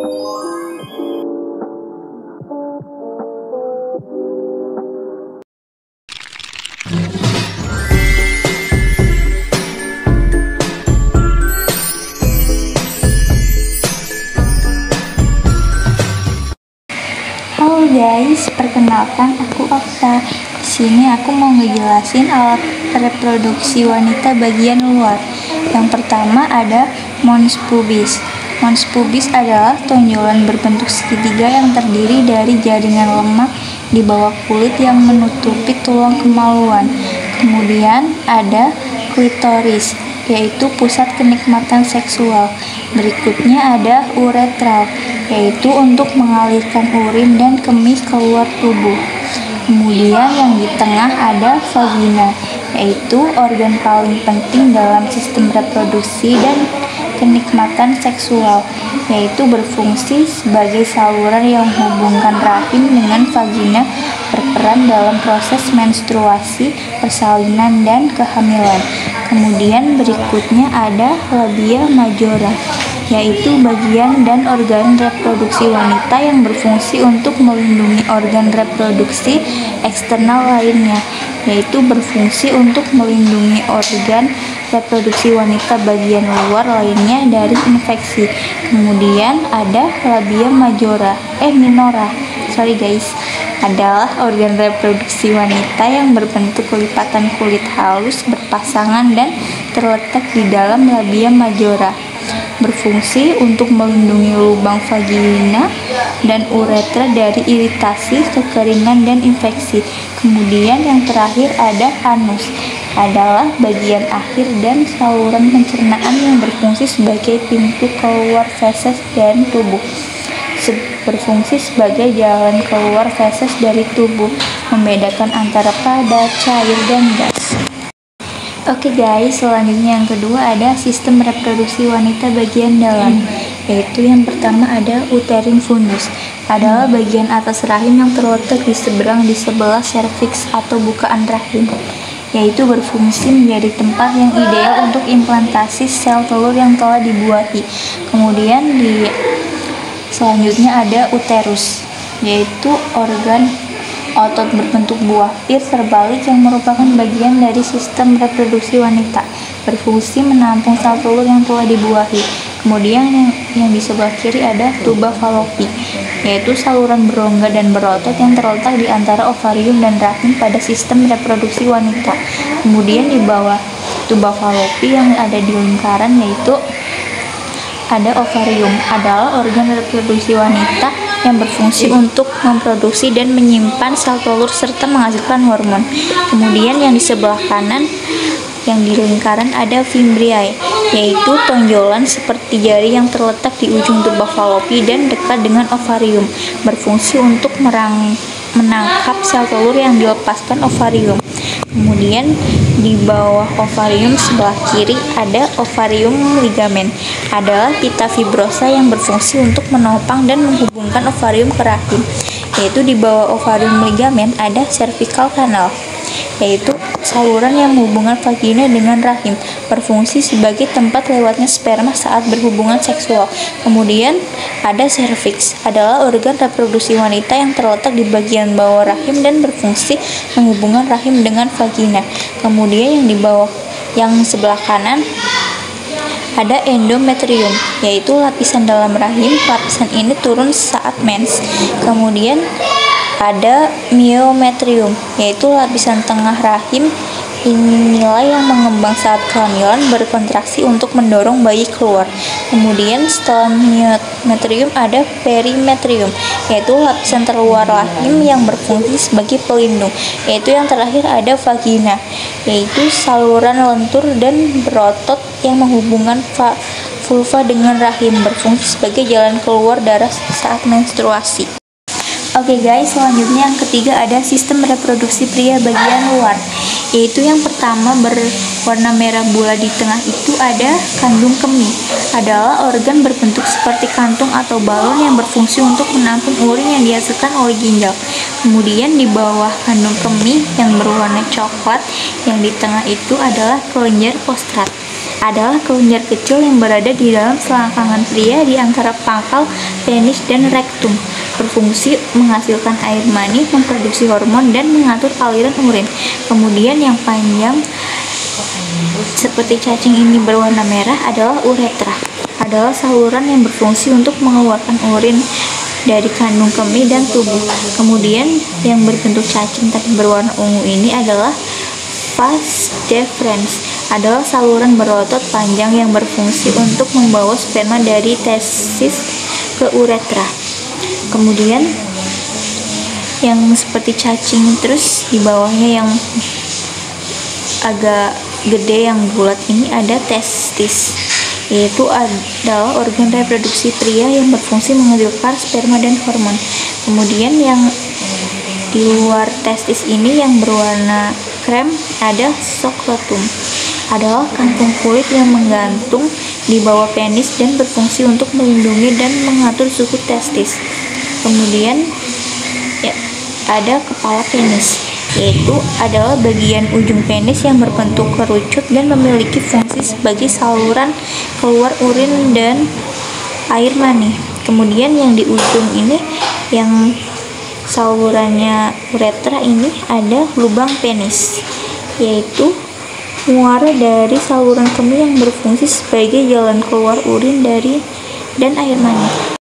Halo guys, perkenalkan aku Okta. Di sini aku mau ngejelasin alat reproduksi wanita bagian luar. Yang pertama ada mons pubis. Mons pubis adalah tonjolan berbentuk segitiga yang terdiri dari jaringan lemak di bawah kulit yang menutupi tulang kemaluan. Kemudian ada klitoris, yaitu pusat kenikmatan seksual. Berikutnya ada uretral, yaitu untuk mengalirkan urin dan kemih keluar tubuh. Kemudian yang di tengah ada vagina, yaitu organ paling penting dalam sistem reproduksi dan kenikmatan seksual, yaitu berfungsi sebagai saluran yang menghubungkan rahim dengan vagina, berperan dalam proses menstruasi, persalinan, dan kehamilan. Kemudian berikutnya ada labia majora, yaitu bagian dan organ reproduksi wanita yang berfungsi untuk melindungi organ reproduksi eksternal lainnya, yaitu berfungsi untuk melindungi organ reproduksi wanita bagian luar lainnya dari infeksi. Kemudian ada labia minora, adalah organ reproduksi wanita yang berbentuk lipatan kulit halus berpasangan dan terletak di dalam labia majora, berfungsi untuk melindungi lubang vagina dan uretra dari iritasi, kekeringan, dan infeksi. Kemudian yang terakhir ada anus, adalah bagian akhir dan saluran pencernaan yang berfungsi sebagai pintu keluar feses dan tubuh. Berfungsi sebagai jalan keluar feses dari tubuh, membedakan antara padat, cair, dan gas. Oke guys, selanjutnya yang kedua ada sistem reproduksi wanita bagian dalam, yaitu yang pertama ada uterine fundus, adalah bagian atas rahim yang terletak di sebelah serviks atau bukaan rahim, yaitu berfungsi menjadi tempat yang ideal untuk implantasi sel telur yang telah dibuahi. Kemudian selanjutnya ada uterus, yaitu organ otot berbentuk buah pir terbalik yang merupakan bagian dari sistem reproduksi wanita, berfungsi menampung sel telur yang telah dibuahi. Kemudian yang di sebelah kiri ada tuba falopi, yaitu saluran berongga dan berotot yang terletak di antara ovarium dan rahim pada sistem reproduksi wanita. Kemudian di bawah tuba falopi yang ada di lingkaran yaitu ada ovarium, adalah organ reproduksi wanita yang berfungsi untuk memproduksi dan menyimpan sel telur serta menghasilkan hormon. Kemudian yang di sebelah kanan yang di lingkaran ada fimbriae, yaitu tonjolan seperti jari yang terletak di ujung tuba falopi dan dekat dengan ovarium, berfungsi untuk menangkap sel telur yang dilepaskan ovarium. Kemudian di bawah ovarium sebelah kiri ada ovarium ligamen, adalah pita fibrosa yang berfungsi untuk menopang dan menghubungkan ovarium ke rahim, yaitu di bawah ovarium ligamen ada cervical canal, yaitu saluran yang menghubungkan vagina dengan rahim, berfungsi sebagai tempat lewatnya sperma saat berhubungan seksual. Kemudian ada serviks, adalah organ reproduksi wanita yang terletak di bagian bawah rahim dan berfungsi menghubungkan rahim dengan vagina. Kemudian yang di bawah yang sebelah kanan ada endometrium, yaitu lapisan dalam rahim. Lapisan ini turun saat mens. Kemudian ada myometrium, yaitu lapisan tengah rahim. Inilah yang mengembang saat kehamilan, berkontraksi untuk mendorong bayi keluar. Kemudian setelah myometrium ada perimetrium, yaitu lapisan terluar rahim yang berfungsi sebagai pelindung. Yaitu yang terakhir ada vagina, yaitu saluran lentur dan berotot yang menghubungkan vulva dengan rahim, berfungsi sebagai jalan keluar darah saat menstruasi. Oke guys, selanjutnya yang ketiga ada sistem reproduksi pria bagian luar, yaitu yang pertama berwarna merah bulat di tengah itu ada kandung kemih, adalah organ berbentuk seperti kantung atau balon yang berfungsi untuk menampung urin yang dihasilkan oleh ginjal. Kemudian di bawah kandung kemih yang berwarna coklat yang di tengah itu adalah kelenjar prostrat, adalah kelenjar kecil yang berada di dalam selangkangan pria di antara pangkal penis dan rektum. Berfungsi menghasilkan air mani, memproduksi hormon, dan mengatur aliran urin. Kemudian yang panjang seperti cacing ini berwarna merah adalah uretra. Adalah saluran yang berfungsi untuk mengeluarkan urin dari kandung kemih dan tubuh. Kemudian yang berbentuk cacing tapi berwarna ungu ini adalah vas deferens. Adalah saluran berotot panjang yang berfungsi untuk membawa sperma dari testis ke uretra. Kemudian yang seperti cacing terus di bawahnya yang agak gede yang bulat ini ada testis, yaitu adalah organ reproduksi pria yang berfungsi menghasilkan sperma dan hormon. Kemudian yang di luar testis ini yang berwarna krem ada skrotum. Adalah kantung kulit yang menggantung di bawah penis dan berfungsi untuk melindungi dan mengatur suhu testis. Kemudian ya, ada kepala penis, yaitu adalah bagian ujung penis yang berbentuk kerucut dan memiliki fungsi sebagai saluran keluar urin dan air mani. Kemudian yang di ujung ini yang salurannya uretra ini ada lubang penis, yaitu muara dari saluran kemih yang berfungsi sebagai jalan keluar urin dan air mani.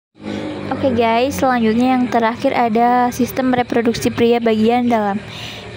Oke guys, selanjutnya yang terakhir ada sistem reproduksi pria bagian dalam.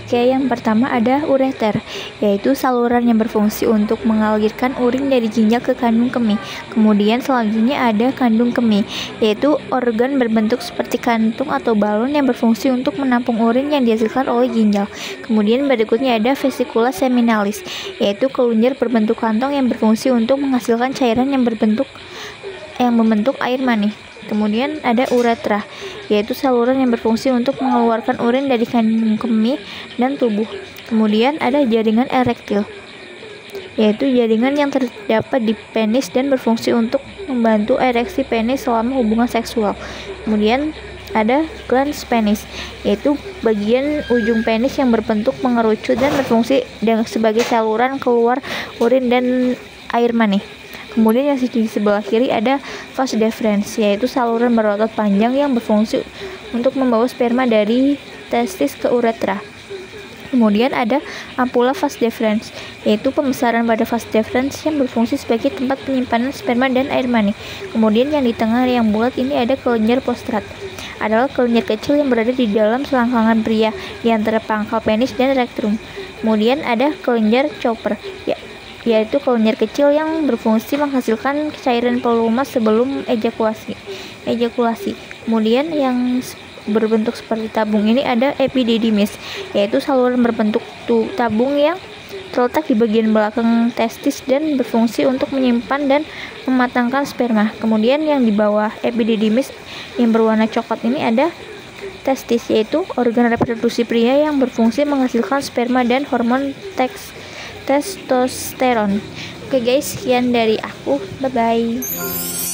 Yang pertama ada ureter, yaitu saluran yang berfungsi untuk mengalirkan urin dari ginjal ke kandung kemih. Kemudian selanjutnya ada kandung kemih, yaitu organ berbentuk seperti kantung atau balon yang berfungsi untuk menampung urin yang dihasilkan oleh ginjal. Kemudian berikutnya ada vesicula seminalis, yaitu kelenjar berbentuk kantong yang berfungsi untuk menghasilkan cairan yang membentuk air mani. Kemudian ada uretra, yaitu saluran yang berfungsi untuk mengeluarkan urin dari kandung kemih dan tubuh. Kemudian ada jaringan erektil, yaitu jaringan yang terdapat di penis dan berfungsi untuk membantu ereksi penis selama hubungan seksual. Kemudian ada glans penis, yaitu bagian ujung penis yang berbentuk mengerucut dan berfungsi sebagai saluran keluar urin dan air mani. Kemudian yang di sebelah kiri ada vas deferens, yaitu saluran berotot panjang yang berfungsi untuk membawa sperma dari testis ke uretra. Kemudian ada ampula vas deferens, yaitu pembesaran pada vas deferens yang berfungsi sebagai tempat penyimpanan sperma dan air mani. Kemudian yang di tengah yang bulat ini ada kelenjar prostrat. Adalah kelenjar kecil yang berada di dalam selangkangan pria di antara pangkal penis dan rektum. Kemudian ada kelenjar chopper, yaitu kelenjar kecil yang berfungsi menghasilkan cairan pelumas sebelum ejakulasi. Kemudian yang berbentuk seperti tabung ini ada epididymis, yaitu saluran berbentuk tabung yang terletak di bagian belakang testis dan berfungsi untuk menyimpan dan mematangkan sperma. Kemudian yang di bawah epididymis yang berwarna coklat ini ada testis, yaitu organ reproduksi pria yang berfungsi menghasilkan sperma dan hormon testosteron. Oke guys, sekian dari aku. Bye bye.